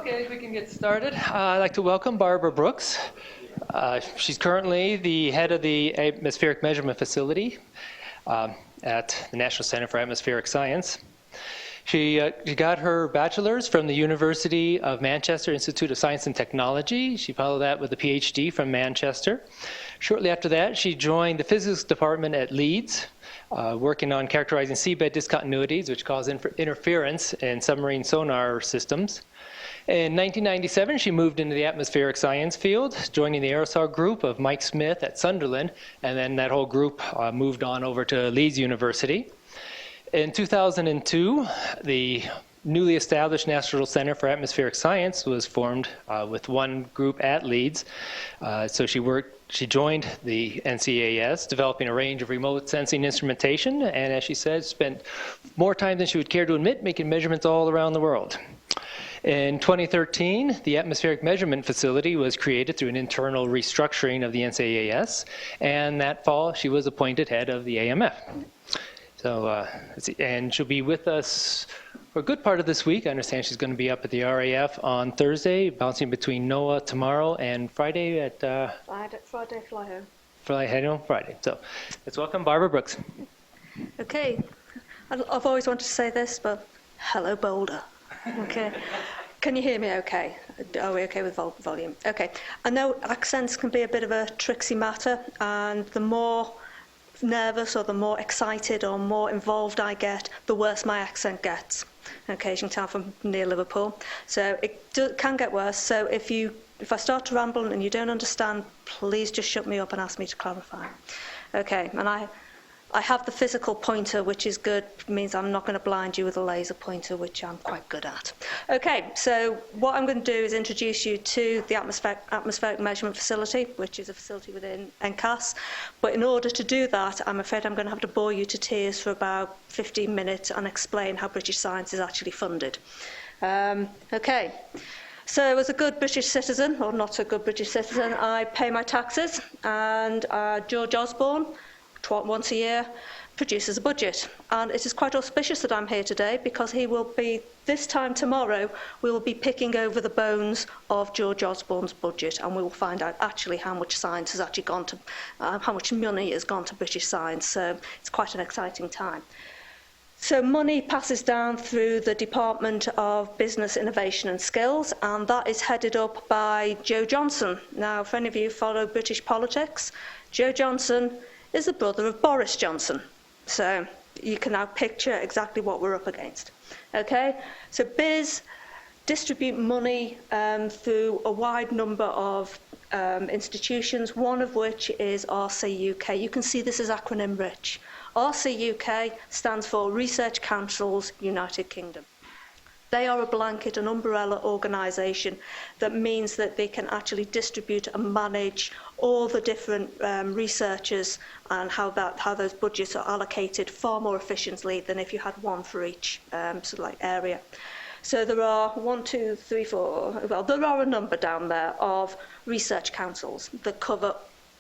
Okay, we can get started. I'd like to welcome Barbara Brooks. She's currently the head of the Atmospheric Measurement Facility at the National Center for Atmospheric Science. She got her bachelor's from the University of Manchester Institute of Science and Technology. She followed that with a PhD from Manchester. Shortly after that, she joined the physics department at Leeds, working on characterizing seabed discontinuities, which cause interference in submarine sonar systems. In 1997, she moved into the atmospheric science field, joining the aerosol group of Mike Smith at Sunderland, and then that whole group moved on over to Leeds University. In 2002, the newly established National Center for Atmospheric Science was formed with one group at Leeds. So she joined the NCAS, developing a range of remote sensing instrumentation, and as she said, spent more time than she would care to admit making measurements all around the world. In 2013, the Atmospheric Measurement Facility was created through an internal restructuring of the NCAS, and that fall she was appointed head of the AMF. So, and she'll be with us for a good part of this week. I understand she's going to be up at the RAF on Thursday, bouncing between NOAA tomorrow and Friday at... Friday, fly home. Fly home Friday. So let's welcome Barbara Brooks. Okay. I've always wanted to say this, but hello, Boulder. Okay. Can you hear me okay? Are we okay with volume? Okay. I know accents can be a bit of a tricksy matter, and the more nervous or the more excited or more involved I get, the worse my accent gets. Okay, as you can tell from near Liverpool. So it can get worse. So if I start to ramble and you don't understand, please just shut me up and ask me to clarify. Okay, and I have the physical pointer, which is good. It means I'm not going to blind you with a laser pointer, which I'm quite good at. Okay, so what I'm going to do is introduce you to the Atmospheric Measurement Facility, which is a facility within NCAS. But in order to do that, I'm afraid I'm going to have to bore you to tears for about 15 minutes and explain how British science is actually funded. Okay. So as a good British citizen, or not so good British citizen, I pay my taxes, and George Osborne, once a year, produces a budget. And it is quite auspicious that I'm here today, because he will be, this time tomorrow, we will be picking over the bones of George Osborne's budget, and we will find out actually how much science has actually gone to, how much money has gone to British science. So it's quite an exciting time. So money passes down through the Department of Business, Innovation and Skills, and that is headed up by Joe Johnson. Now, if any of you follow British politics, Joe Johnson is the brother of Boris Johnson. So you can now picture exactly what we're up against. Okay, so BIS distribute money through a wide number of institutions, one of which is RC UK. You can see this is acronym rich. RC UK stands for Research Councils United Kingdom. They are a blanket and umbrella organisation that means that they can actually distribute and manage all the different researchers and how those budgets are allocated far more efficiently than if you had one for each sort of like area. So there are 1, 2, 3, 4, well, there are a number down there of research councils that cover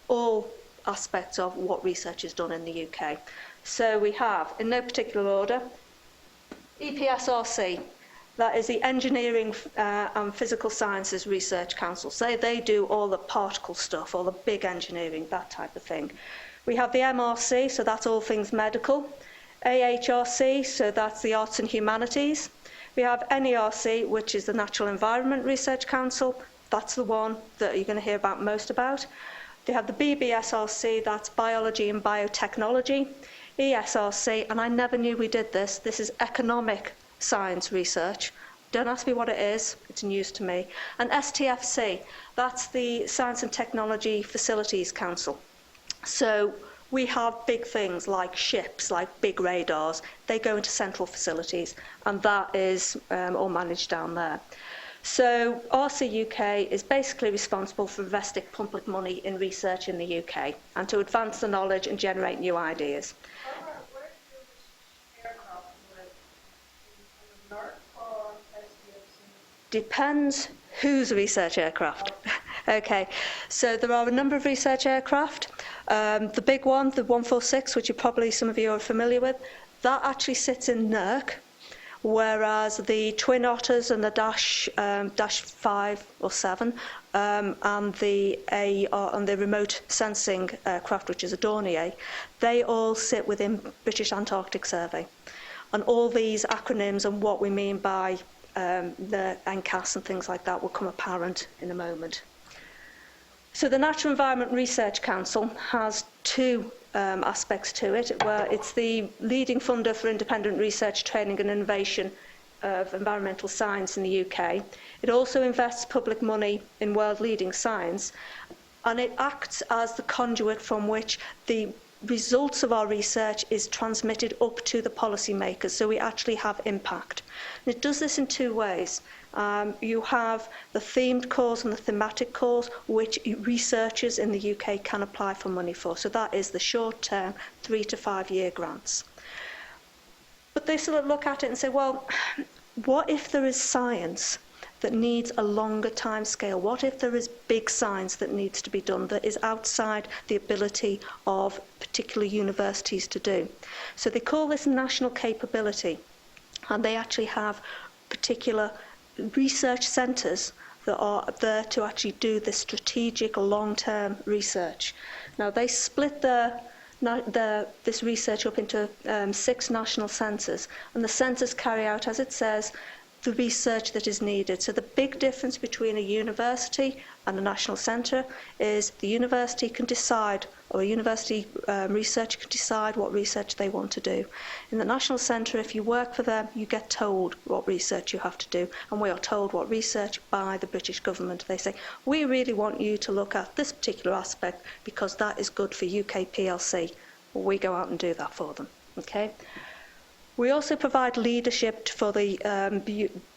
all aspects of what research is done in the UK. So we have, in no particular order, EPSRC. That is the Engineering and Physical Sciences Research Council. So they do all the particle stuff, all the big engineering, that type of thing. We have the MRC, so that's all things medical. AHRC, so that's the Arts and Humanities. We have NERC, which is the Natural Environment Research Council. That's the one that you're going to hear about most about. They have the BBSRC, that's Biology and Biotechnology. ESRC, and I never knew we did this. This is Economic Science Research. Don't ask me what it is, it's news to me. And STFC, that's the Science and Technology Facilities Council. So we have big things like ships, like big radars. They go into central facilities, and that is all managed down there. So RC UK is basically responsible for investing public money in research in the UK and to advance the knowledge and generate new ideas. Depends whose research aircraft. Okay, so there are a number of research aircraft. The big one, the 146, which some of you are familiar with, that actually sits in NERC. whereas the Twin Otters and the Dash 5 or 7 and the remote sensing aircraft, which is a Dornier, they all sit within British Antarctic Survey. And all these acronyms and what we mean by the NCAS and things like that will come apparent in a moment. So the Natural Environment Research Council has two aspects to it, where it's the leading funder for independent research, training and innovation of environmental science in the UK. It also invests public money in world-leading science, and it acts as the conduit from which the results of our research is transmitted up to the policymakers, so we actually have impact. And it does this in two ways. You have the themed calls and the thematic calls, which researchers in the UK can apply for money for. So that is the short-term 3 to 5 year grants. But they sort of look at it and say, well, what if there is science that needs a longer time scale? What if there is big science that needs to be done that is outside the ability of particular universities to do? So they call this national capability, and they actually have particular research centres that are there to actually do this strategic long-term research. Now they split this research up into 6 national centres, and the centres carry out, as it says, the research that is needed. So the big difference between a university and a national centre is the university can decide, or a university researcher can decide what research they want to do. In the national centre, if you work for them, you get told what research you have to do, and we are told what research by the British government. They say, we really want you to look at this particular aspect because that is good for UK PLC. Well, we go out and do that for them. Okay. We also provide leadership for the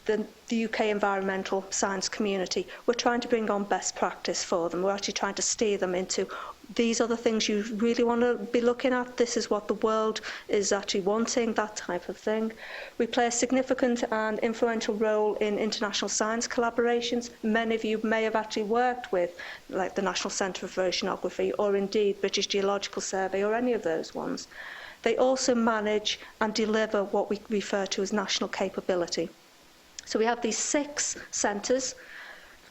UK environmental science community. We're trying to bring on best practice for them. We're actually trying to steer them into, these are the things you really want to be looking at. This is what the world is actually wanting, that type of thing. We play a significant and influential role in international science collaborations. Many of you may have actually worked with, like the National Centre for Oceanography, or indeed British Geological Survey, or any of those ones. They also manage and deliver what we refer to as national capability. So we have these 6 centres.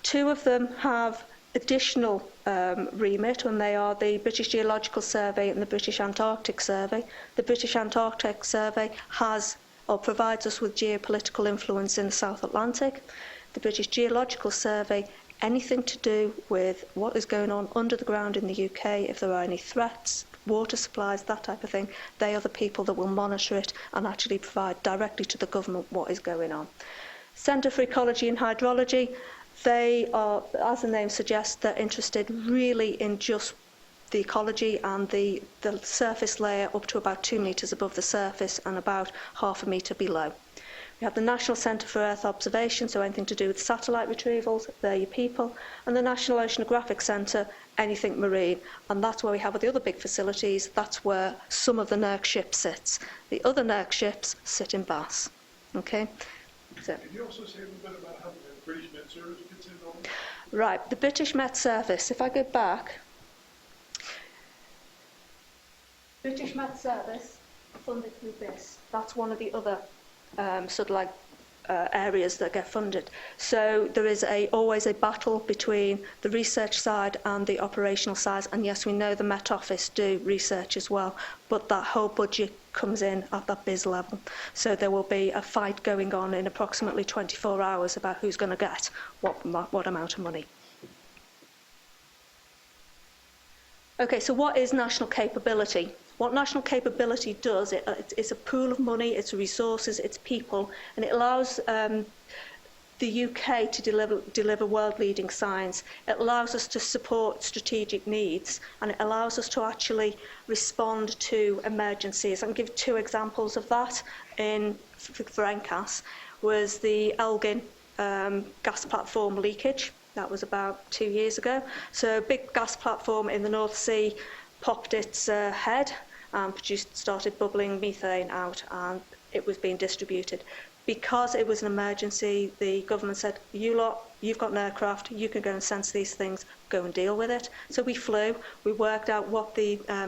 2 of them have additional remit, and they are the British Geological Survey and the British Antarctic Survey. The British Antarctic Survey has or provides us with geopolitical influence in the South Atlantic. The British Geological Survey, anything to do with what is going on under the ground in the UK, if there are any threats, water supplies, that type of thing, they are the people that will monitor it and actually provide directly to the government what is going on. Centre for Ecology and Hydrology, they are, as the name suggests, they're interested really in just the ecology and the surface layer up to about 2 metres above the surface and about ½ a metre below. We have the National Centre for Earth Observation, so anything to do with satellite retrievals, they're your people, and the National Oceanographic Centre, anything marine, and that's where we have the other big facilities. That's where some of the NERC ships sits. The other NERC ships sit in Bass. Okay. So. Can you also say a little bit about how the British Met Service fits in on it? Right, the British Met Service. If I go back, British Met Service funded through this. That's one of the other sort of like areas that get funded. So there is always a battle between the research side and the operational side, and yes, we know the Met Office do research as well, but that whole budget comes in at that biz level. So there will be a fight going on in approximately 24 hours about who's going to get what amount of money. Okay, so what is national capability? What national capability does, it's a pool of money, it's resources, it's people, and it allows the UK to deliver world-leading science. It allows us to support strategic needs, and it allows us to actually respond to emergencies. I can give 2 examples of that for NCAS, was the Elgin gas platform leakage. That was about 2 years ago. So a big gas platform in the North Sea popped its head and started bubbling methane out, and it was being distributed. Because it was an emergency, the government said, you lot, you've got an aircraft, you can go and sense these things, go and deal with it. So we flew, we worked out what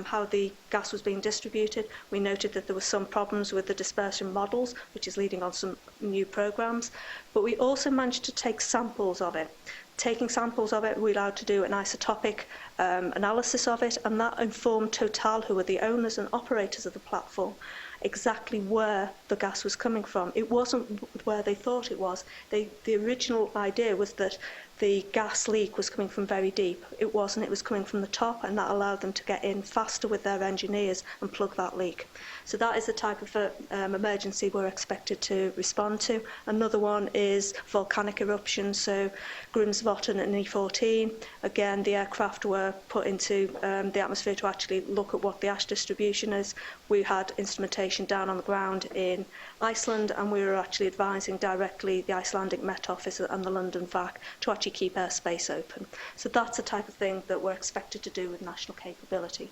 how the gas was being distributed. We noted that there were some problems with the dispersion models, which is leading on some new programs. But we also managed to take samples of it. Taking samples of it, we were allowed to do an isotopic analysis of it, and that informed Total, who were the owners and operators of the platform, exactly where the gas was coming from. It wasn't where they thought it was. The original idea was that the gas leak was coming from very deep. It wasn't, it was coming from the top, and that allowed them to get in faster with their engineers and plug that leak. So that is the type of emergency we're expected to respond to. Another one is volcanic eruptions, so Grimsvötn and E14. Again, the aircraft were put into the atmosphere to actually look at what the ash distribution is. We had instrumentation down on the ground in Iceland, and we were actually advising directly the Icelandic Met Office and the London VAC to actually keep airspace open. So that's the type of thing that we're expected to do with national capability.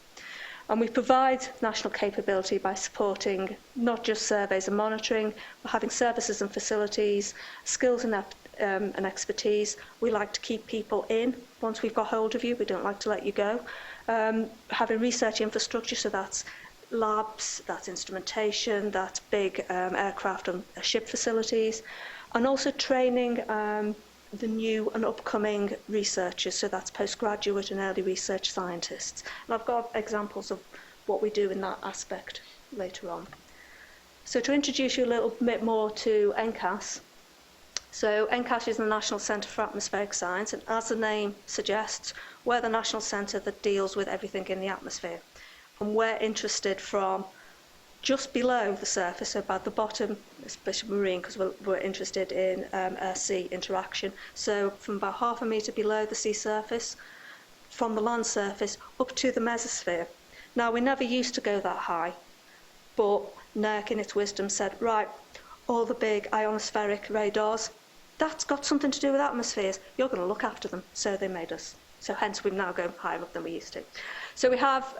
And we provide national capability by supporting not just surveys and monitoring, but having services and facilities, skills and expertise. We like to keep people in once we've got hold of you. We don't like to let you go. Having research infrastructure, so that's labs, that's instrumentation, that's big aircraft and ship facilities, and also training the new and upcoming researchers, so that's postgraduate and early research scientists. And I've got examples of what we do in that aspect later on. So to introduce you a little bit more to NCAS. So NCAS is the National Centre for Atmospheric Science, and as the name suggests, we're the national centre that deals with everything in the atmosphere. And we're interested from just below the surface, so about the bottom, especially marine, because we're interested in air-sea interaction. So from about 0.5 metre below the sea surface, from the land surface up to the mesosphere. Now, we never used to go that high, but NERC in its wisdom said, right, all the big ionospheric radars, that's got something to do with atmospheres. You're going to look after them. So they made us. So hence we now go higher up than we used to. So we have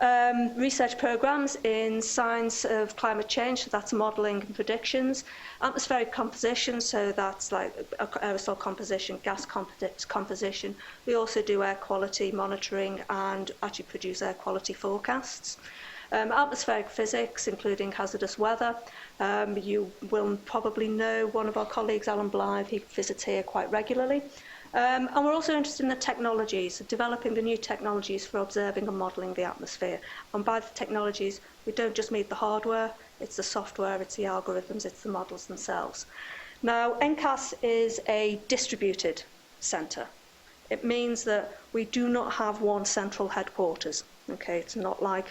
research programs in science of climate change, so that's modelling and predictions, atmospheric composition, so that's like aerosol composition, gas composition. We also do air quality monitoring and actually produce air quality forecasts. Atmospheric physics, including hazardous weather. You will probably know one of our colleagues, Alan Blythe, he visits here quite regularly. And we're also interested in the technologies, developing the new technologies for observing and modelling the atmosphere. And by the technologies, we don't just mean the hardware, it's the software, it's the algorithms, it's the models themselves. Now, NCAS is a distributed centre. It means that we do not have one central headquarters. Okay, it's not like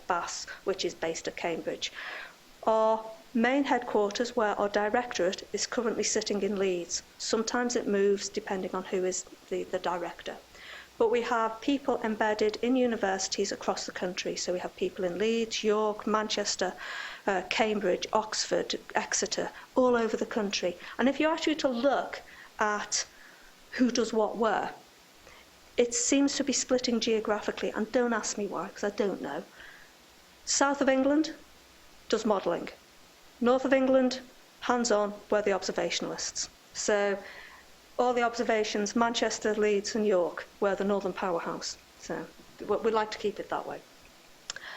BAS, which is based at Cambridge. Our main headquarters, where our directorate is currently sitting in Leeds. Sometimes it moves depending on who is the director. But we have people embedded in universities across the country. So we have people in Leeds, York, Manchester, Cambridge, Oxford, Exeter, all over the country. And if you actually to look at who does what where, it seems to be splitting geographically. And don't ask me why, because I don't know. South of England does modelling. North of England, hands-on, we're the observationalists. So all the observations, Manchester, Leeds and York, we're the northern powerhouse. So we like to keep it that way.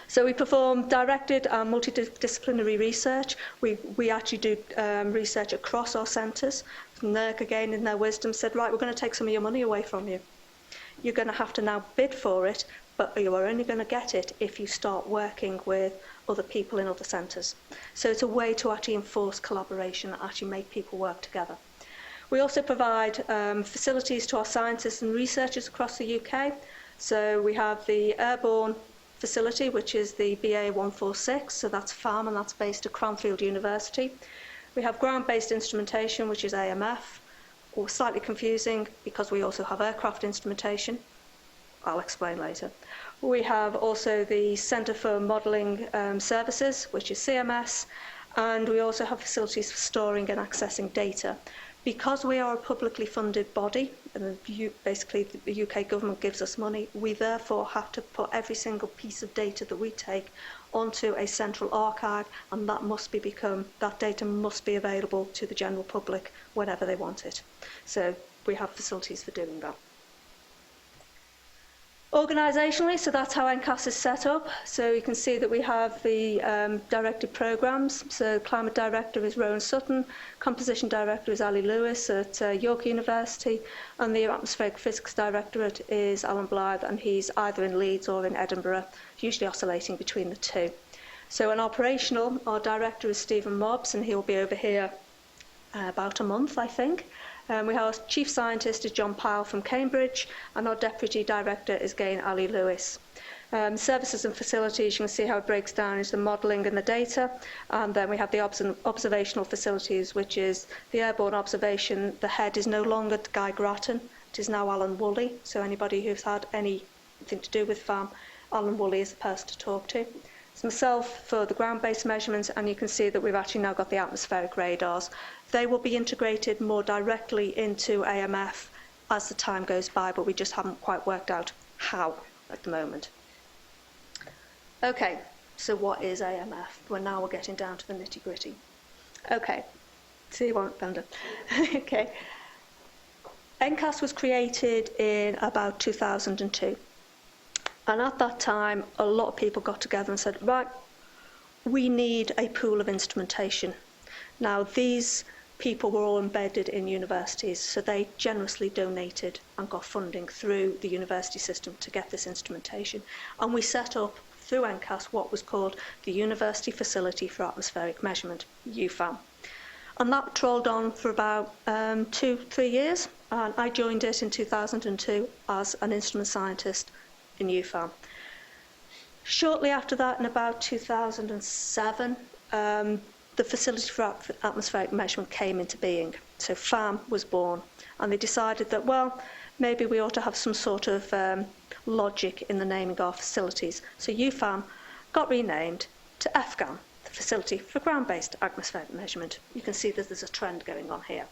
So we perform directed and multidisciplinary research. We actually do research across our centres. NERC, again, in their wisdom, said, right, we're going to take some of your money away from you. You're going to have to now bid for it, but you are only going to get it if you start working with other people in other centres. So it's a way to actually enforce collaboration and actually make people work together. We also provide facilities to our scientists and researchers across the UK. So we have the Airborne facility, which is the BA 146, so that's FAAM, and that's based at Cranfield University. We have ground-based instrumentation, which is AMF, or slightly confusing because we also have aircraft instrumentation. I'll explain later. We have also the Centre for Modelling Services, which is CMS, and we also have facilities for storing and accessing data. Because we are a publicly funded body, and basically the UK government gives us money, we therefore have to put every single piece of data that we take onto a central archive, and that data must be available to the general public whenever they want it. So we have facilities for doing that. Organisationally, so that's how NCAS is set up. So you can see that we have the directed programmes. So Climate Director is Rowan Sutton, Composition Director is Ali Lewis at York University, and the Atmospheric Physics Directorate is Alan Blythe, and he's either in Leeds or in Edinburgh, usually oscillating between the two. So in operational, our director is Stephen Mobbs, and he'll be over here about a month, I think. We have our Chief Scientist is John Powell from Cambridge, and our Deputy Director is again Ali Lewis. Services and facilities, you can see how it breaks down into the modelling and the data, and then we have the observational facilities, which is the airborne observation. The head is no longer Guy Grattan, it is now Alan Woolley, so anybody who's had anything to do with FAAM, Alan Woolley is the person to talk to. It's myself for the ground-based measurements, and you can see that we've actually now got the atmospheric radars. They will be integrated more directly into AMF as the time goes by, but we just haven't quite worked out how at the moment. Okay, so what is AMF? Well, now we're getting down to the nitty-gritty. Okay, see you won't, Bender. Okay. NCAS was created in about 2002. And at that time, a lot of people got together and said, right, we need a pool of instrumentation. Now, these people were all embedded in universities, so they generously donated and got funding through the university system to get this instrumentation. And we set up, through NCAS, what was called the University Facility for Atmospheric Measurement, UFAM. And that trolled on for about 2-3 years, and I joined it in 2002 as an instrument scientist in UFAM. Shortly after that, in about 2007, the Facility for Atmospheric Measurement came into being. So FAAM was born, and they decided that, well, maybe we ought to have some sort of logic in the naming of our facilities. So UFAM got renamed to FGAM, the Facility for Ground-Based Atmospheric Measurement. You can see that there's a trend going on here.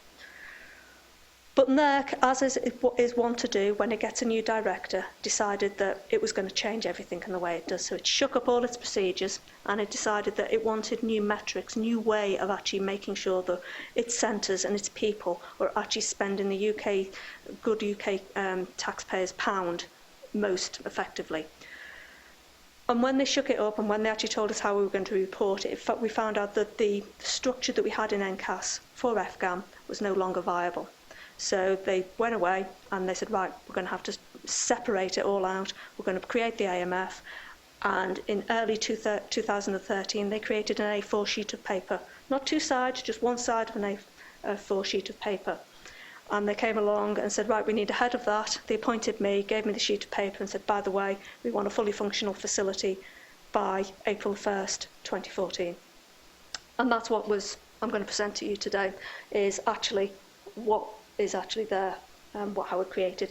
But NERC, as is wont to do when it gets a new director, decided that it was going to change everything in the way it does. So it shook up all its procedures, and it decided that it wanted new metrics, new way of actually making sure that its centres and its people were actually spending the good UK taxpayers' pound most effectively. And when they shook it up, and when they actually told us how we were going to report it, we found out that the structure that we had in NCAS for FGAM was no longer viable. So they went away and they said, right, we're going to have to separate it all out. We're going to create the AMF. And in early 2013, they created an A4 sheet of paper. Not two sides, just one side of an A4 sheet of paper. And they came along and said, right, we need a head of that. They appointed me, gave me the sheet of paper and said, by the way, we want a fully functional facility by April 1st, 2014. And that's what I'm going to present to you today, is actually what is actually there, how it created.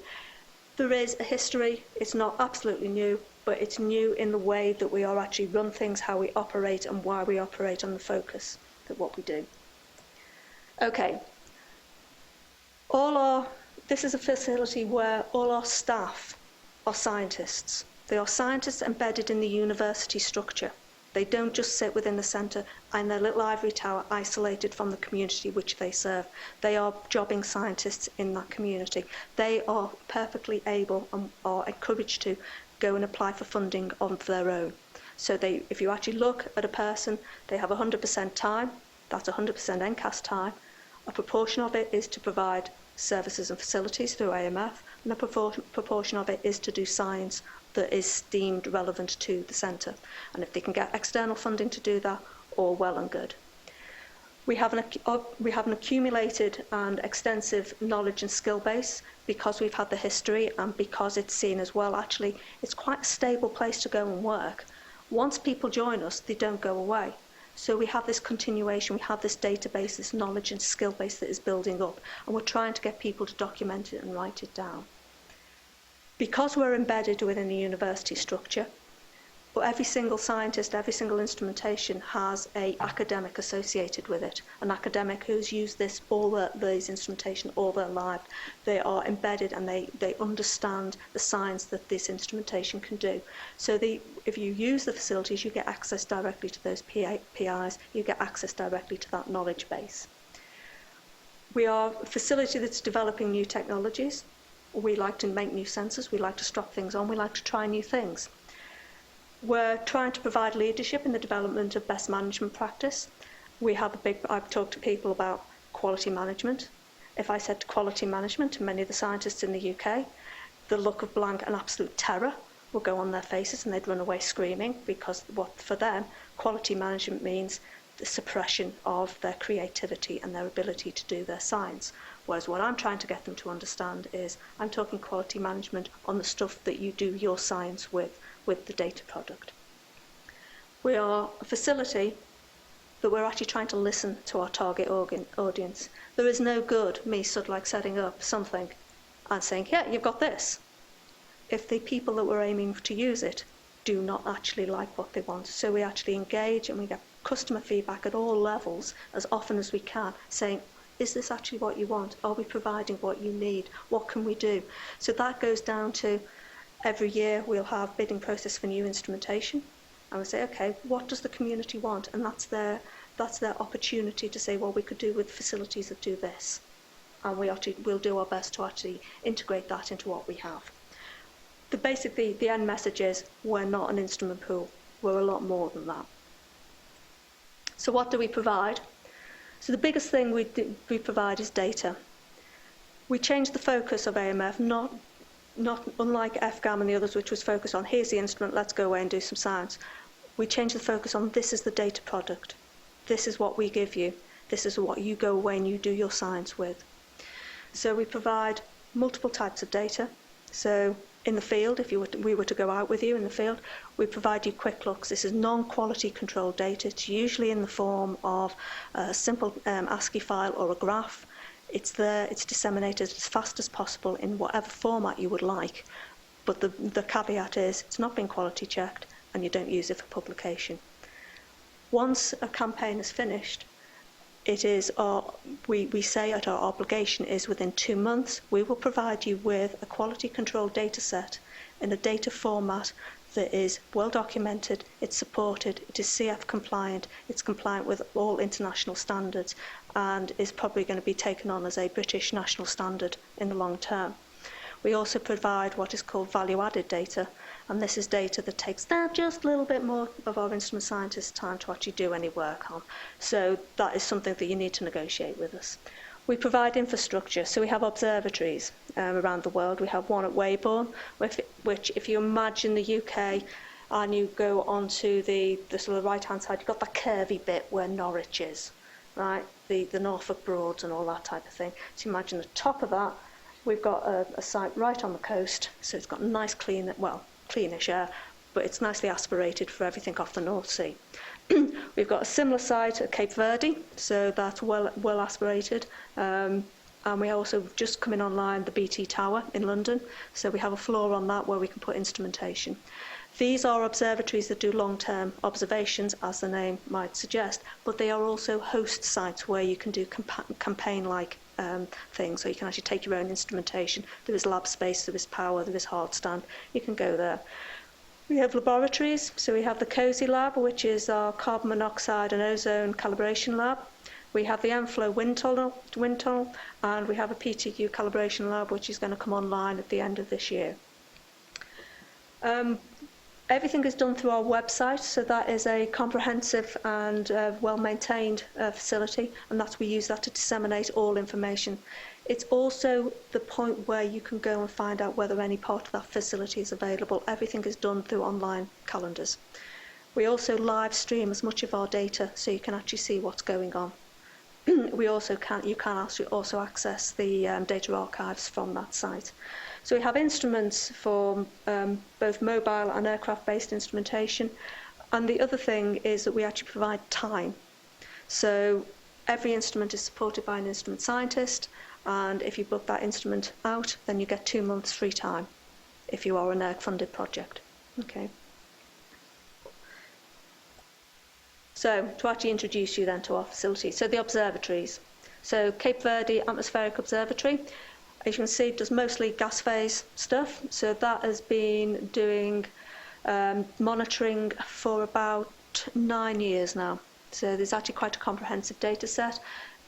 There is a history. It's not absolutely new, but it's new in the way that we are actually run things, how we operate, and why we operate on the focus of what we do. Okay. This is a facility where all our staff are scientists. They are scientists embedded in the university structure. They don't just sit within the centre in their little ivory tower isolated from the community which they serve. They are jobbing scientists in that community. They are perfectly able and are encouraged to go and apply for funding on their own. So if you actually look at a person, they have 100% time. That's 100% NCAS time. A proportion of it is to provide services and facilities through AMF, and a proportion of it is to do science that is deemed relevant to the centre. And if they can get external funding to do that, all well and good. We have an accumulated and extensive knowledge and skill base because we've had the history and because it's seen as well. Actually, it's quite a stable place to go and work. Once people join us, they don't go away. So we have this continuation, we have this database, this knowledge and skill base that is building up, and we're trying to get people to document it and write it down. Because we're embedded within the university structure, But every single scientist, every single instrumentation has an academic associated with it, an academic who's used these instrumentation all their life. They are embedded and they understand the science that this instrumentation can do. So if you use the facilities, you get access directly to those PIs, you get access directly to that knowledge base. We are a facility that's developing new technologies. We like to make new sensors, we like to strap things on, we like to try new things. We're trying to provide leadership in the development of best management practice. I've talked to people about quality management. If I said quality management to many of the scientists in the UK, the look of blank and absolute terror would go on their faces and they'd run away screaming, because what for them, quality management means the suppression of their creativity and their ability to do their science. Whereas what I'm trying to get them to understand is I'm talking quality management on the stuff that you do your science with the data product. We are a facility that we're actually trying to listen to our target audience. There is no good me sort of like setting up something and saying, yeah, you've got this, if the people that we're aiming to use it do not actually like what they want. So we actually engage and we get customer feedback at all levels as often as we can, saying, is this actually what you want? Are we providing what you need? What can we do? So that goes down to every year we'll have bidding process for new instrumentation, and we'll say, okay, what does the community want? And that's their opportunity to say, well, we could do with facilities that do this, and we'll do our best to actually integrate that into what we have. Basically, the end message is we're not an instrument pool. We're a lot more than that. So what do we provide? So the biggest thing we provide is data. We changed the focus of AMF, not unlike FAAM and the others, which was focused on, here's the instrument, let's go away and do some science. We changed the focus on, this is the data product. This is what we give you. This is what you go away and you do your science with. So we provide multiple types of data. So in the field, if we were to go out with you in the field, we provide you quick looks. This is non-quality controlled data. It's usually in the form of a simple ASCII file or a graph. It's there, it's disseminated as fast as possible in whatever format you would like. But the caveat is it's not been quality checked and you don't use it for publication. Once a campaign is finished, it is we say that our obligation is within 2 months, we will provide you with a quality control data set in a data format that is well documented, it's supported, it is CF compliant, it's compliant with all international standards, and is probably going to be taken on as a British national standard in the long term. We also provide what is called value-added data, and this is data that takes just a little bit more of our instrument scientists' time to actually do any work on. So that is something that you need to negotiate with us. We provide infrastructure, so we have observatories around the world. We have one at Airborne, which if you imagine the UK and you go onto the sort of right-hand side, you've got that curvy bit where Norwich is, right? The Norfolk Broads and all that type of thing. So imagine the top of that, we've got a site right on the coast, so it's got nice cleanish air, but it's nicely aspirated for everything off the North Sea. We've got a similar site at Cape Verde, so that's well aspirated. And we also just coming online the BT Tower in London, so we have a floor on that where we can put instrumentation. These are observatories that do long-term observations, as the name might suggest, but they are also host sites where you can do campaign-like things, so you can actually take your own instrumentation. There is lab space, there is power, there is hard stand. You can go there. We have laboratories, so we have the COSY lab, which is our carbon monoxide and ozone calibration lab. We have the Enflow wind tunnel, and we have a PTQ calibration lab, which is going to come online at the end of this year. Everything is done through our website, so that is a comprehensive and well-maintained facility, and we use that to disseminate all information. It's also the point where you can go and find out whether any part of that facility is available. Everything is done through online calendars. We also live stream as much of our data, so you can actually see what's going on. You can also access the data archives from that site. So we have instruments for both mobile and aircraft-based instrumentation. And the other thing is that we actually provide time. So every instrument is supported by an instrument scientist. And if you book that instrument out, then you get 2 months free time if you are a NERC-funded project. Okay. So to actually introduce you then to our facility. So the observatories. So Cape Verde Atmospheric Observatory, as you can see, does mostly gas phase stuff. So that has been doing monitoring for about 9 years now. So there's actually quite a comprehensive data set.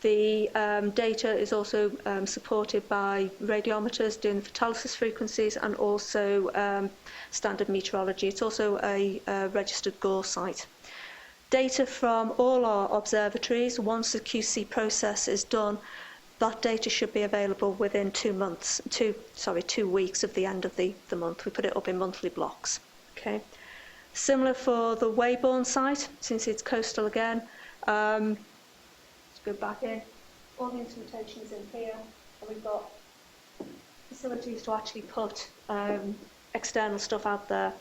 The data is also supported by radiometers doing the photolysis frequencies and also standard meteorology. It's also a registered GORE site. Data from all our observatories, once the QC process is done, that data should be available within 2 weeks of the end of the month. We put it up in monthly blocks. Okay. Similar for the Weybourne site, since it's coastal again. Let's go back in. All the instrumentation is in here, and we've got facilities to actually put external stuff out there.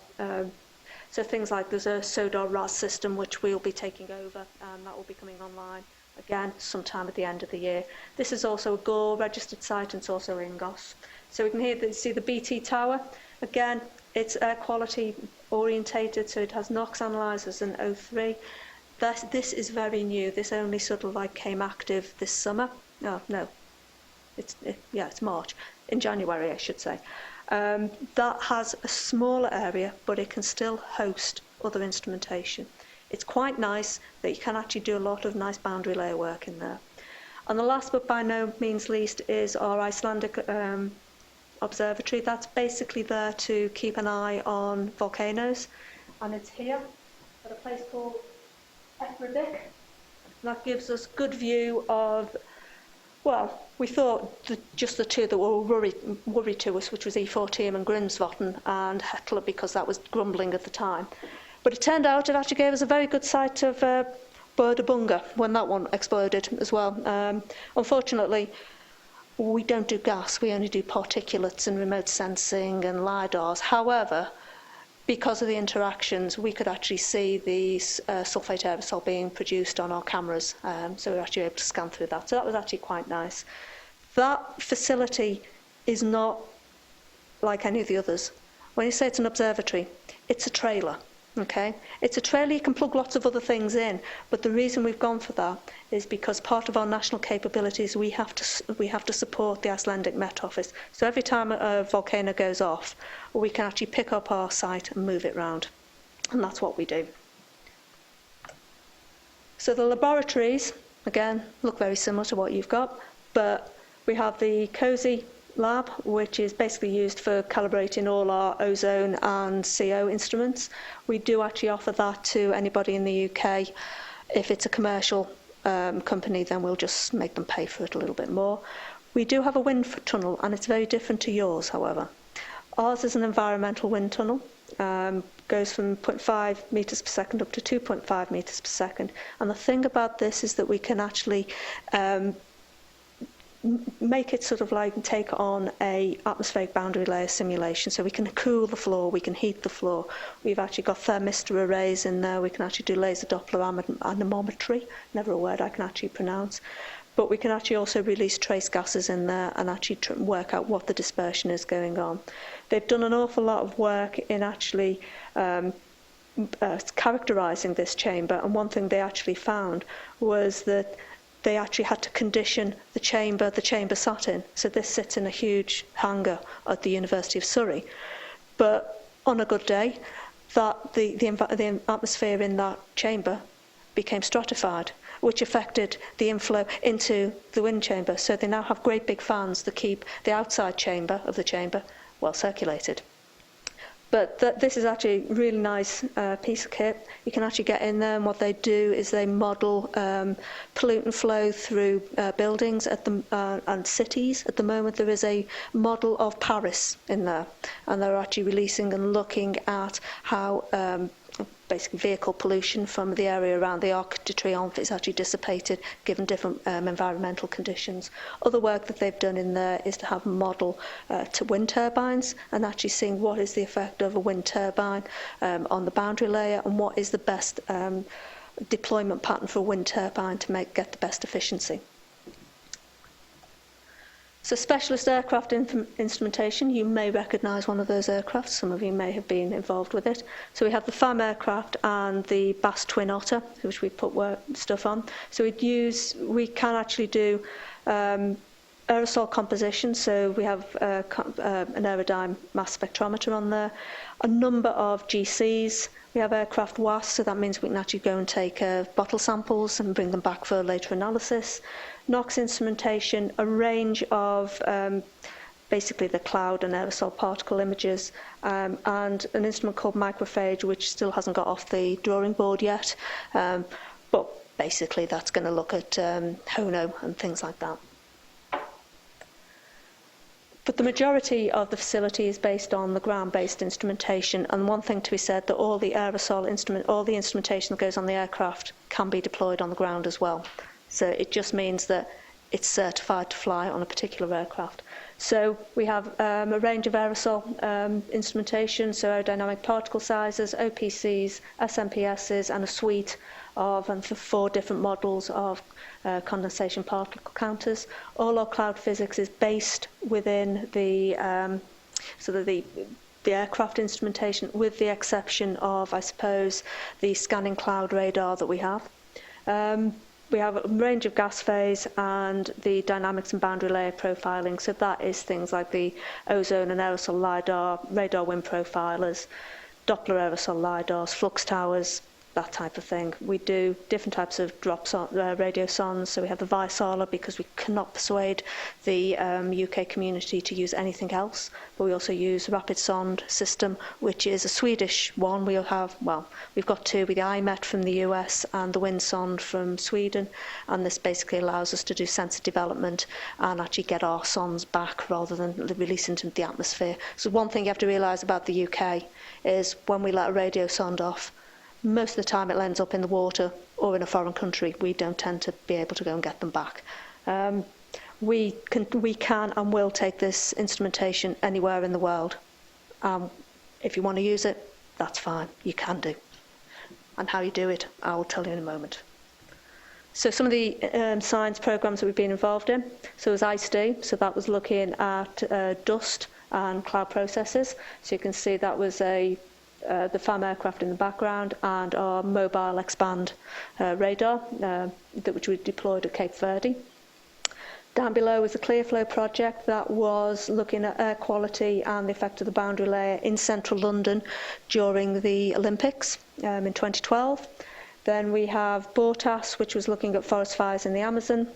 So things like there's a SODAR RAS system which we'll be taking over, and that will be coming online again sometime at the end of the year. This is also a GORE registered site, and it's also INGOS. So we can see the BT tower. Again, it's air quality orientated, so it has NOx analyzers and O3. This is very new. This only sort of like came active this summer. It's March. In January, I should say. That has a smaller area, but it can still host other instrumentation. It's quite nice that you can actually do a lot of nice boundary layer work in there. And the last but by no means least is our Icelandic observatory. That's basically there to keep an eye on volcanoes. And it's here at a place called Ekravik. That gives us good view of, well, we thought just the two that were worried to us, which was E14 and Grimsvatn and Hekla, because that was grumbling at the time. But it turned out it actually gave us a very good sight of Bordabunga when that one exploded as well. Unfortunately, we don't do gas, we only do particulates and remote sensing and LiDARs. However, because of the interactions, we could actually see the sulfate aerosol being produced on our cameras, so we were actually able to scan through that. So that was actually quite nice. That facility is not like any of the others. When you say it's an observatory, it's a trailer. Okay, it's a trailer you can plug lots of other things in, but the reason we've gone for that is because part of our national capabilities we have to support the Icelandic Met Office. So every time a volcano goes off, we can actually pick up our site and move it round, and that's what we do. So the laboratories again look very similar to what you've got, but we have the COSY lab, which is basically used for calibrating all our ozone and CO instruments. We do actually offer that to anybody in the UK. If it's a commercial company, then we'll just make them pay for it a little bit more. We do have a wind tunnel, and it's very different to yours, however. Ours is an environmental wind tunnel. Goes from 0.5 meters per second up to 2.5 meters per second. And the thing about this is that we can actually make it sort of like take on a atmospheric boundary layer simulation. So we can cool the floor, we can heat the floor. We've actually got thermistor arrays in there. We can actually do laser Doppler anemometry, never a word I can actually pronounce. But we can actually also release trace gases in there and actually work out what the dispersion is going on. They've done an awful lot of work in actually characterizing this chamber, and one thing they actually found was that they actually had to condition the chamber sat in. So this sits in a huge hangar at the University of Surrey. But on a good day, that the atmosphere in that chamber became stratified, which affected the inflow into the wind chamber. So they now have great big fans that keep the outside chamber of the chamber well circulated. But this is actually a really nice piece of kit. You can actually get in there, and what they do is they model pollutant flow through buildings and cities. At the moment, there is a model of Paris in there, and they're actually releasing and looking at how basically vehicle pollution from the area around the Arc de Triomphe is actually dissipated given different environmental conditions. Other work that they've done in there is to have a model to wind turbines, and actually seeing what is the effect of a wind turbine on the boundary layer, and what is the best deployment pattern for a wind turbine to get the best efficiency. So specialist aircraft instrumentation, you may recognise one of those aircraft. Some of you may have been involved with it. So we have the FAAM aircraft and the Bass Twin Otter, which we put stuff on. So we can actually do aerosol composition. So we have an aerodyne mass spectrometer on there, a number of GCs. We have aircraft WAS, so that means we can actually go and take bottle samples and bring them back for later analysis. NOx instrumentation, a range of basically the cloud and aerosol particle images, and an instrument called microphage, which still hasn't got off the drawing board yet. But basically that's going to look at HONO and things like that. But the majority of the facility is based on the ground-based instrumentation, and one thing to be said that all the instrumentation that goes on the aircraft can be deployed on the ground as well. So it just means that it's certified to fly on a particular aircraft. So we have a range of aerosol instrumentation, so aerodynamic particle sizes, OPCs, SMPSs, and a suite of 4 different models of condensation particle counters. All our cloud physics is based within the aircraft instrumentation, with the exception of, I suppose, the scanning cloud radar that we have. We have a range of gas phase and the dynamics and boundary layer profiling. So that is things like the ozone and aerosol LiDAR, radar wind profilers, Doppler aerosol LiDARs, flux towers, that type of thing. We do different types of radio sons. So we have the Visala, because we cannot persuade the UK community to use anything else. But we also use Rapid Sond system, which is a Swedish one. We've got 2 with the IMET from the US and the Windsond from Sweden. And this basically allows us to do sensor development and actually get our sons back rather than release into the atmosphere. So one thing you have to realise about the UK is when we let a radio sond off, most of the time it ends up in the water or in a foreign country. We don't tend to be able to go and get them back. We can and will take this instrumentation anywhere in the world. If you want to use it, that's fine. You can do. And how you do it, I will tell you in a moment. So some of the science programs that we've been involved in. So was ICE-D, so that was looking at dust and cloud processes. So you can see that was the FAAM aircraft in the background, and our mobile expand radar, which we deployed at Cape Verde. Down below was the Clearflow project that was looking at air quality and the effect of the boundary layer in central London during the Olympics in 2012. Then we have BORTAS, which was looking at forest fires in the Amazon.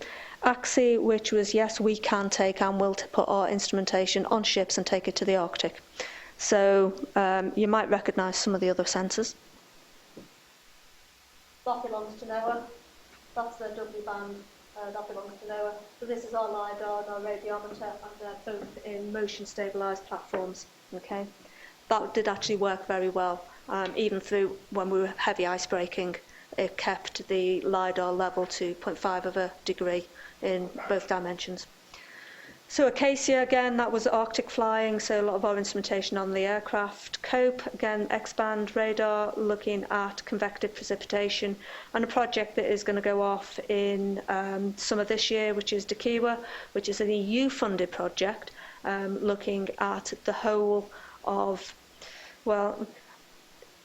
AXI, which was, yes, we can take and will put our instrumentation on ships and take it to the Arctic. So you might recognise some of the other sensors. That belongs to NOAA. That's the W band. That belongs to NOAA. So this is our LiDAR and our radiometer, and they're both in motion stabilised platforms. Okay, that did actually work very well. Even through when we were heavy ice breaking, it kept the LiDAR level to 0.5 of a degree in both dimensions. So Acacia, again, that was Arctic flying, so a lot of our instrumentation on the aircraft. COPE, again, X-band radar, looking at convective precipitation, and a project that is going to go off in summer this year, which is Dakiwa, which is an EU-funded project, looking at the whole of,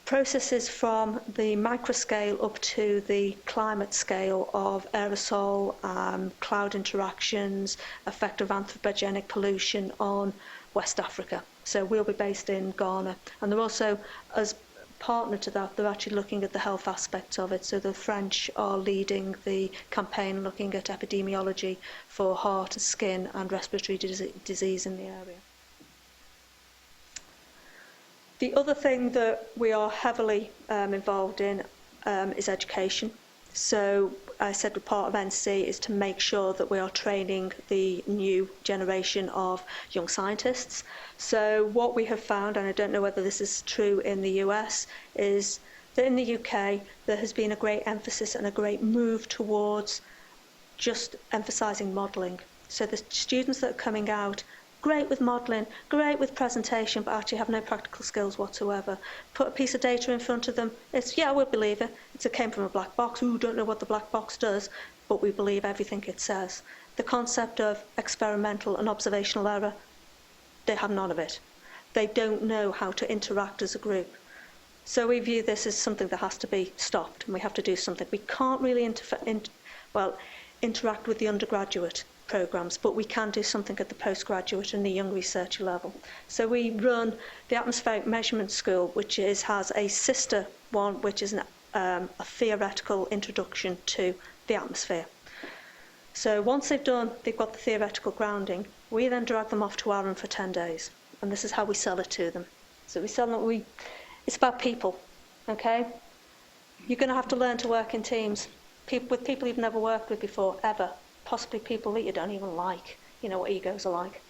processes from the microscale up to the climate scale of aerosol, cloud interactions, effect of anthropogenic pollution on West Africa. So we'll be based in Ghana. And they're also, as partner to that, they're actually looking at the health aspects of it. So the French are leading the campaign looking at epidemiology for heart, skin and respiratory disease in the area. The other thing that we are heavily involved in is education. So I said part of NC is to make sure that we are training the new generation of young scientists. So what we have found, and I don't know whether this is true in the US, is that in the UK there has been a great emphasis and a great move towards just emphasising modelling. So the students that are coming out, great with modelling, great with presentation, but actually have no practical skills whatsoever. Put a piece of data in front of them, it's, yeah, we'll believe it. It came from a black box. Ooh, don't know what the black box does, but we believe everything it says. The concept of experimental and observational error, they have none of it. They don't know how to interact as a group. So we view this as something that has to be stopped, and we have to do something. We can't really interact with the undergraduate programs, but we can do something at the postgraduate and the young researcher level. So we run the Atmospheric Measurements School, which has a sister one, which is a theoretical introduction to the atmosphere. So once they've got the theoretical grounding, we then drag them off to Arran for 10 days. And this is how we sell it to them. So we sell them, it's about people, okay? You're going to have to learn to work in teams with people you've never worked with before, ever. Possibly people that you don't even like. You know what egos are like.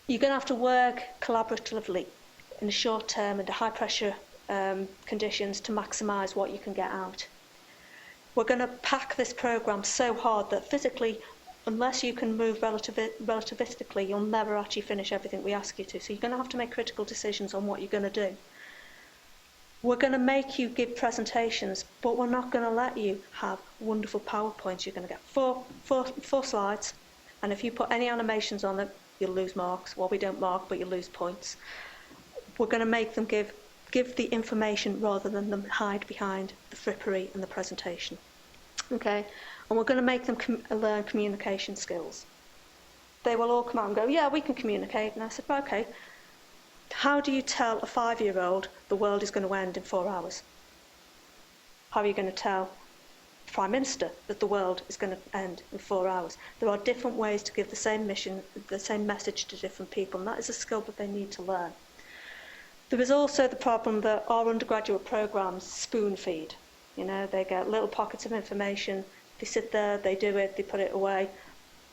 You're going to have to work collaboratively in the short term and the high pressure conditions to maximise what you can get out. We're going to pack this programme so hard that physically, unless you can move relativistically, you'll never actually finish everything we ask you to. So you're going to have to make critical decisions on what you're going to do. We're going to make you give presentations, but we're not going to let you have wonderful PowerPoints. You're going to get four slides, and if you put any animations on them, you'll lose marks. Well, we don't mark, but you lose points. We're going to make them give the information rather than them hide behind the frippery and the presentation. Okay, and we're going to make them learn communication skills. They will all come out and go, yeah, we can communicate. And I said, well, okay, how do you tell a 5-year-old the world is going to end in 4 hours? How are you going to tell the Prime Minister that the world is going to end in 4 hours? There are different ways to give the same mission, the same message to different people, and that is a skill that they need to learn. There is also the problem that our undergraduate programmes spoon feed. You know, they get little pockets of information, they sit there, they do it, they put it away.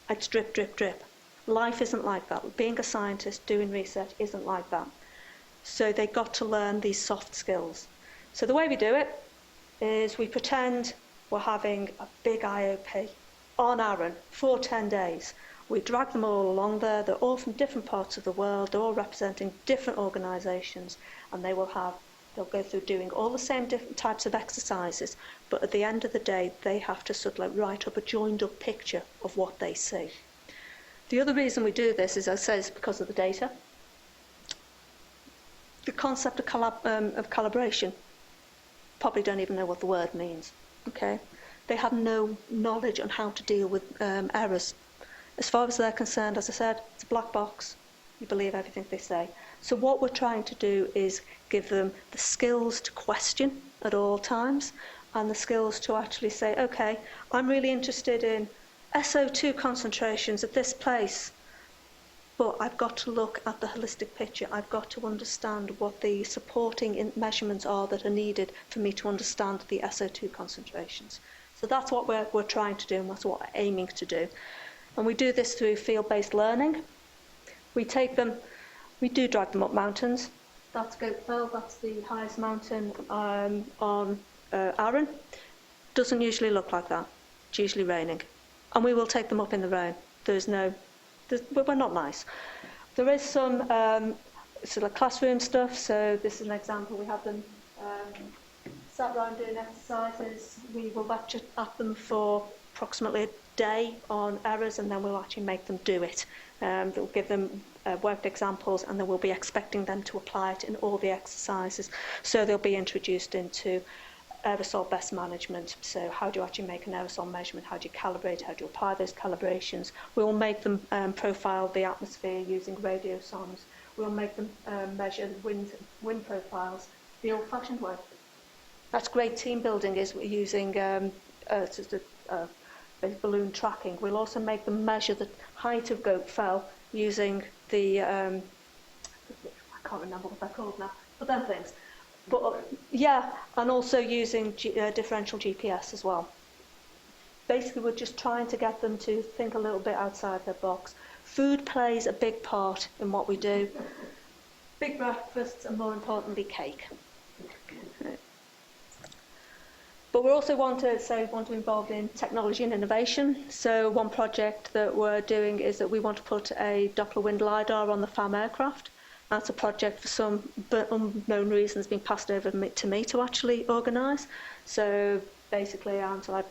It's drip, drip, drip. Life isn't like that. Being a scientist, doing research isn't like that. So they got to learn these soft skills. So the way we do it is we pretend we're having a big IOP on Arran for 10 days. We drag them all along there. They're all from different parts of the world. They're all representing different organisations, and they'll go through doing all the same different types of exercises, but at the end of the day, they have to sort of like write up a joined up picture of what they see. The other reason we do this is, as I say, is because of the data. The concept of calibration, probably don't even know what the word means. Okay, they have no knowledge on how to deal with errors. As far as they're concerned, as I said, it's a black box. You believe everything they say. So what we're trying to do is give them the skills to question at all times, and the skills to actually say, okay, I'm really interested in SO2 concentrations at this place, but I've got to look at the holistic picture. I've got to understand what the supporting measurements are that are needed for me to understand the SO2 concentrations. So that's what we're trying to do, and that's what we're aiming to do. And we do this through field-based learning. We do drag them up mountains. That's Goat Fell, that's the highest mountain on Arran. Doesn't usually look like that. It's usually raining. And we will take them up in the rain. We're not nice. There is some sort of classroom stuff. So this is an example. We have them sat around doing exercises. We will lecture at them for approximately a day on errors, and then we'll actually make them do it. We'll give them worked examples, and then we'll be expecting them to apply it in all the exercises. So they'll be introduced into aerosol best management. So how do you actually make an aerosol measurement? How do you calibrate? How do you apply those calibrations? We will make them profile the atmosphere using radiosondes. We'll make them measure wind profiles the old-fashioned way. That's great team building, is we're using balloon tracking. We'll also make them measure the height of Goat Fell using the, I can't remember what they're called now, but them things. But yeah, and also using differential GPS as well. Basically, we're just trying to get them to think a little bit outside their box. Food plays a big part in what we do. Big breakfasts, and more importantly, cake. But we also want to be involved in technology and innovation. So one project that we're doing is that we want to put a Doppler wind LiDAR on the FAAM aircraft. That's a project for some unknown reasons being passed over to me to actually organise. So basically, until I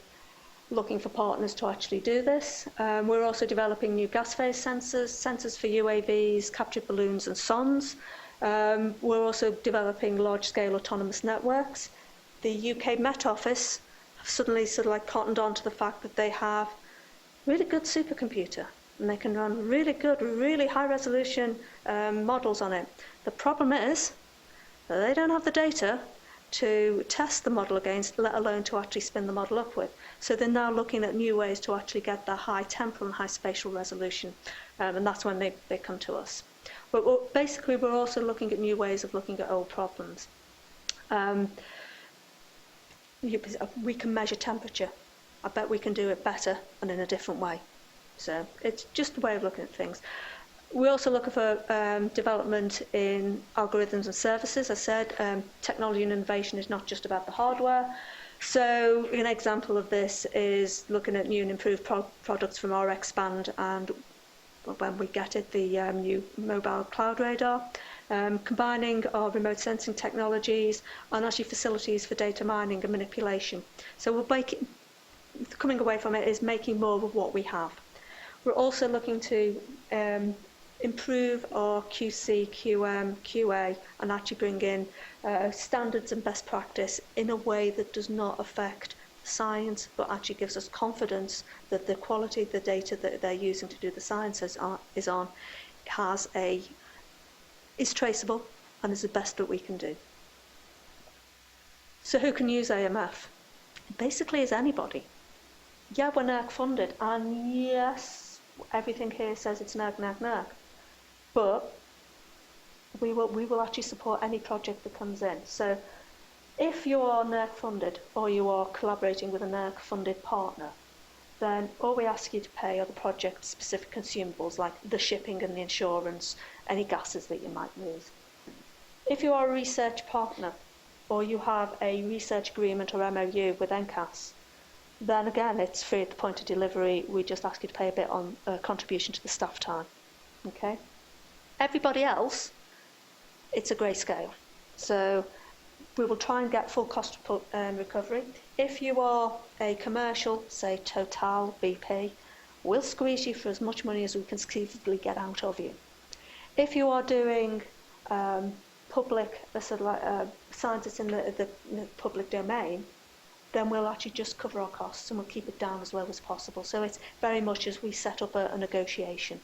looking for partners to actually do this. We're also developing new gas phase sensors for UAVs, captured balloons and sondes. We're also developing large-scale autonomous networks. The UK Met Office have suddenly sort of like cottoned on to the fact that they have really good supercomputer and they can run really good, really high-resolution models on it. The problem is that they don't have the data to test the model against, let alone to actually spin the model up with. So they're now looking at new ways to actually get the high temporal and high spatial resolution, and that's when they come to us. But basically, we're also looking at new ways of looking at old problems. We can measure temperature. I bet we can do it better and in a different way. So it's just a way of looking at things. We also look for development in algorithms and services. I said technology and innovation is not just about the hardware. So an example of this is looking at new and improved products from our Expand and, when we get it, the new mobile cloud radar, combining our remote sensing technologies and actually facilities for data mining and manipulation. So coming away from it is making more of what we have. We're also looking to improve our QC, QM, QA, and actually bring in standards and best practice in a way that does not affect science, but actually gives us confidence that the quality of the data that they're using to do the science is traceable and is the best that we can do. So who can use AMF? Basically is anybody. Yeah, we're NERC funded, and yes, everything here says it's NERC, NERC, NERC. But we will actually support any project that comes in. So if you are NERC funded or you are collaborating with a NERC funded partner, then all we ask you to pay are the project specific consumables like the shipping and the insurance, any gases that you might use. If you are a research partner or you have a research agreement or MOU with NCAS, then again it's free at the point of delivery. We just ask you to pay a bit on contribution to the staff time. Okay? Everybody else, it's a grayscale. So we will try and get full cost recovery. If you are a commercial, say Total, BP, we'll squeeze you for as much money as we can conceivably get out of you. If you are doing public, science that's in the public domain, then we'll actually just cover our costs and we'll keep it down as low as possible. So it's very much as we set up a negotiation.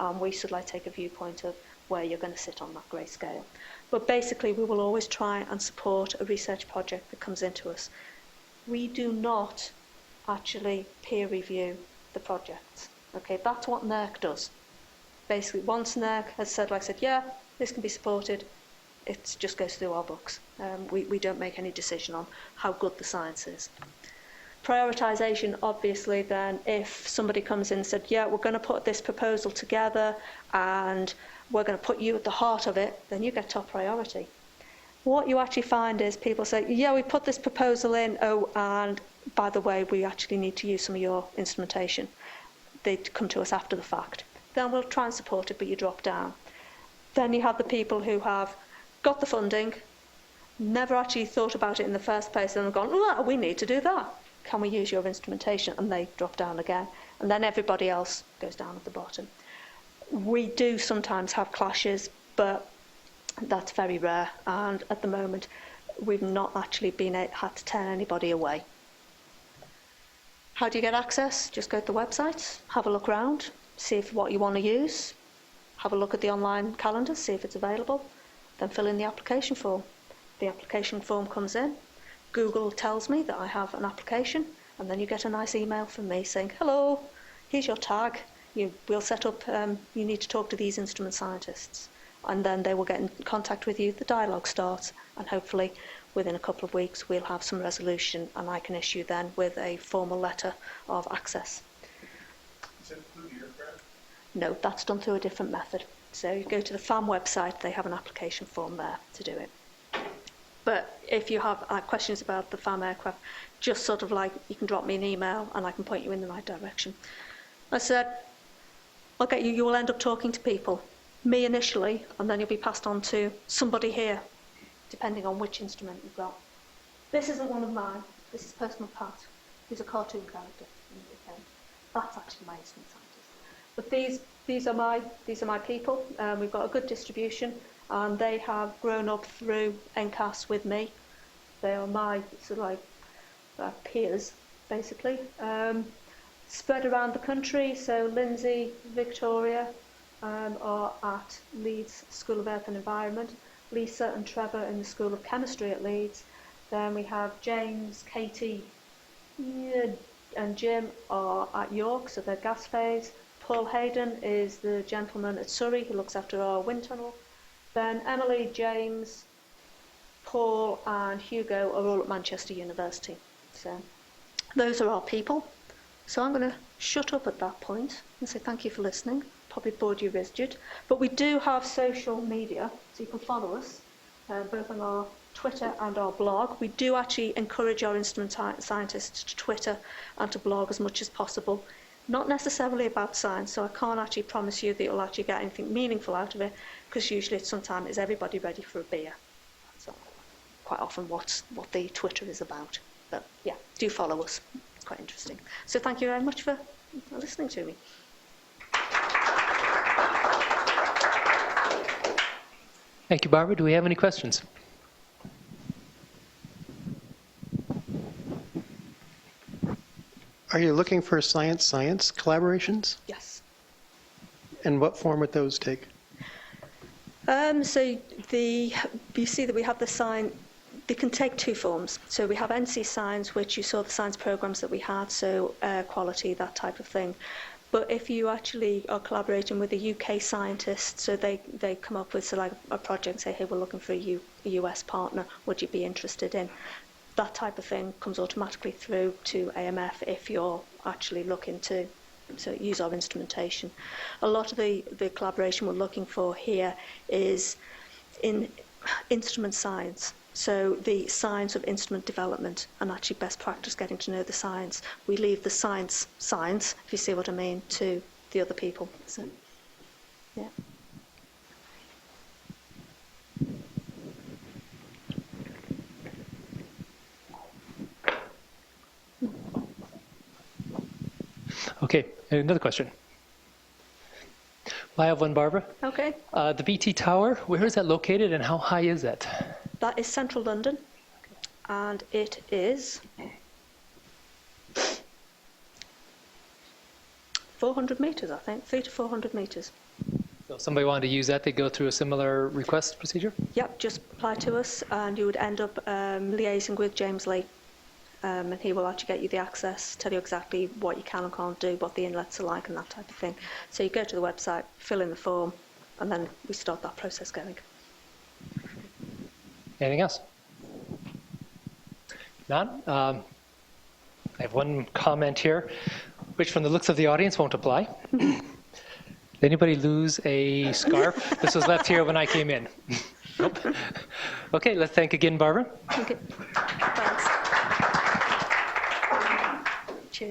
And we sort of like take a viewpoint of where you're going to sit on that grey scale. But basically, we will always try and support a research project that comes into us. We do not actually peer review the projects. Okay, that's what NERC does. Basically, once NERC has said, like I said, yeah, this can be supported, it just goes through our books. We don't make any decision on how good the science is. Prioritization, obviously, then, if somebody comes in and said, yeah, we're going to put this proposal together and we're going to put you at the heart of it, then you get top priority. What you actually find is people say, yeah, we put this proposal in, oh, and by the way, we actually need to use some of your instrumentation. They come to us after the fact. Then we'll try and support it, but you drop down. Then you have the people who have got the funding, never actually thought about it in the first place, and have gone, oh, we need to do that. Can we use your instrumentation? And they drop down again. And then everybody else goes down at the bottom. We do sometimes have clashes, but that's very rare. And at the moment, we've not actually had to turn anybody away. How do you get access? Just go to the website, have a look around, see if what you want to use, have a look at the online calendar, see if it's available, then fill in the application form. The application form comes in. Google tells me that I have an application, and then you get a nice email from me saying, hello, here's your tag. We'll set up, you need to talk to these instrument scientists. And then they will get in contact with you, the dialogue starts, and hopefully within a couple of weeks we'll have some resolution, and I can issue then with a formal letter of access. Is that through the aircraft? No, that's done through a different method. So you go to the FAAM website, they have an application form there to do it. But if you have questions about the FAAM aircraft, just sort of like, you can drop me an email and I can point you in the right direction. I said, I'll get you will end up talking to people. Me initially, and then you'll be passed on to somebody here, depending on which instrument you've got. This isn't one of mine, this is personal Pat. He's a cartoon character. That's actually my instrument scientist. But these are my people. We've got a good distribution, and they have grown up through NCAS with me. They are my sort of like peers, basically. Spread around the country. So Lindsay, Victoria are at Leeds School of Earth and Environment. Lisa and Trevor in the School of Chemistry at Leeds. Then we have James, Katie, and Jim are at York, so they're gas phase. Paul Hayden is the gentleman at Surrey who looks after our wind tunnel. Then Emily, James, Paul and Hugo are all at Manchester University. So those are our people. So I'm going to shut up at that point and say thank you for listening. Probably bored you rigid. But we do have social media, so you can follow us, both on our Twitter and our blog. We do actually encourage our instrument scientists to Twitter and to blog as much as possible. Not necessarily about science, so I can't actually promise you that you'll actually get anything meaningful out of it, because usually sometimes is everybody ready for a beer? That's quite often what the Twitter is about. But yeah, do follow us. It's quite interesting. So thank you very much for listening to me. Thank you, Barbara. Do we have any questions? Are you looking for science-science collaborations? Yes. And what form would those take? So you see that we have the sign. They can take two forms. So we have NC Science, which you saw the science programs that we had, so air quality, that type of thing. But if you actually are collaborating with a UK scientist, so they come up with like a project and say, hey, we're looking for a US partner, would you be interested in? That type of thing comes automatically through to AMF if you're actually looking to use our instrumentation. A lot of the collaboration we're looking for here is in instrument science. So the science of instrument development and actually best practice getting to know the science. We leave the science, if you see what I mean, to the other people. So, yeah. Okay, another question. I have one, Barbara. Okay. The BT Tower, where is that located and how high is that? That is central London, and it is 400 metres, I think, 300 to 400 metres. So if somebody wanted to use that, they go through a similar request procedure? Yep, just apply to us, and you would end up liaising with James Lee, and he will actually get you the access, tell you exactly what you can and can't do, what the inlets are like, and that type of thing. So you go to the website, fill in the form, and then we start that process going. Anything else? None? I have one comment here, which from the looks of the audience won't apply. Did anybody lose a scarf? This was left here when I came in. Nope. Okay, let's thank again, Barbara. Okay.